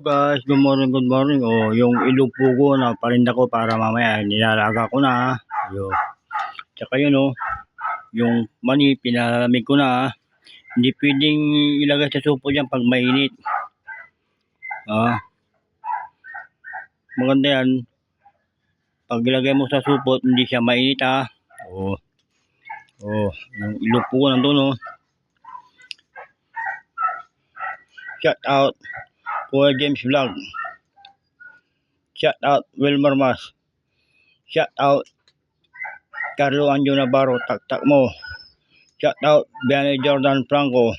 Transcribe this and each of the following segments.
Guys, good morning, good morning. Yung ilupugo na parinda ko para mamaya nilalaga ko na. Yo. Tsaka yun yung mani pinalamig ko na. Hindi pwedeng ilagay sa supo diyan pag mainit. Maganda yan. Pag ilagay mo sa supot, hindi siya mainit yung ilupugo nandoon Shout out Kuya James Vlog. Shout out Wilmer Mas. Shout out Carlo Anjo Navarro, taktak mo. Shout out Bianay Jordan Franco.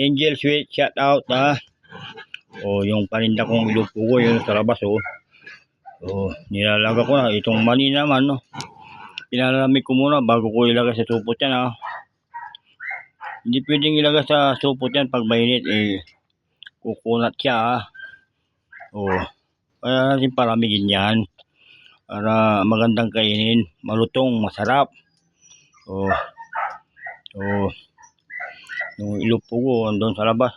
Angel Sweet, shout out yung paninda kong ilupugo yun sa labas nilalaga ko na. Itong mani naman pinalamig ko muna bago ko ilagay sa supot yan Hindi pwedeng ilagay sa supot yan pag mainit kukunat siya kaya natin palamigin yan para magandang kainin, malutong, masarap. Yung ilupugo andun sa labas,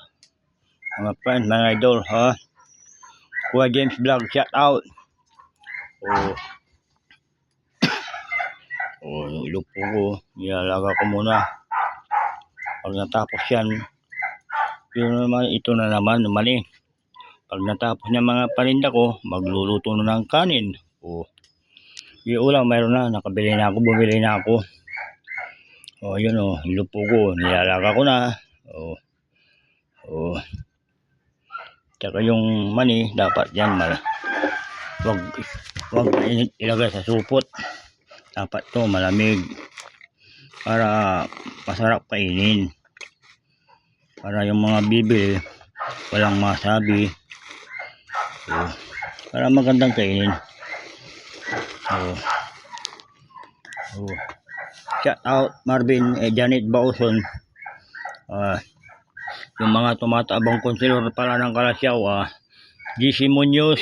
mga friends, mga idol Kuya James Vlog, shout out. Yung ilupugo nilalaga ko muna. Pag natapos yan, ito na naman mani. Pag natapos niya mga paninda ko, magluluto na ng kanin. Yung ulam mayroon na, nakabili na ako, bumili na ako. Yun ilupugo nilalaga ko na. Tsaka yung mani dapat yan wag ilagay sa supot. Dapat to malamig para masarap kainin, para yung mga bibili walang masabi, para magandang kainin. Shout out Marvin Janet Bauson, yung mga tumatabang konselor pala ng Kalasyaw, GC Munoz,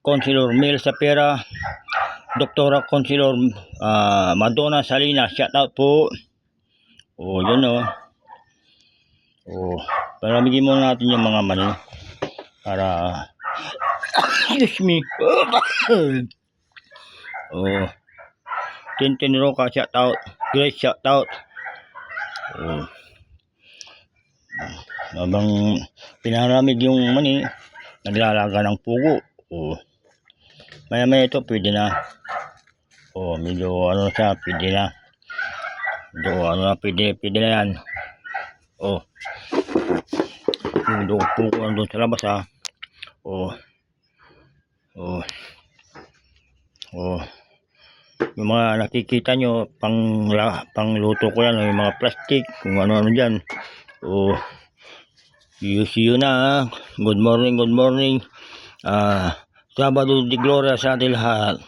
Konselor Mel Sapera, Doktora Konselor Madonna Salinas, shout out po. Yun palamigin muna natin yung mga mani para excuse me. Tintin Roca, shout out. Grace, shout out. Habang pinaramig yung mani, naglalaga ng pugo. Maya ito pwede na. Medyo siya, pwede na. Medyo pwede na yan. Yung pugo nandun sa labas yung mga nakikita nyo pang luto ko yan, yung mga plastic, kung ano dyan. See you na. Good morning, good morning. Sabado de Gloria sa ating lahat.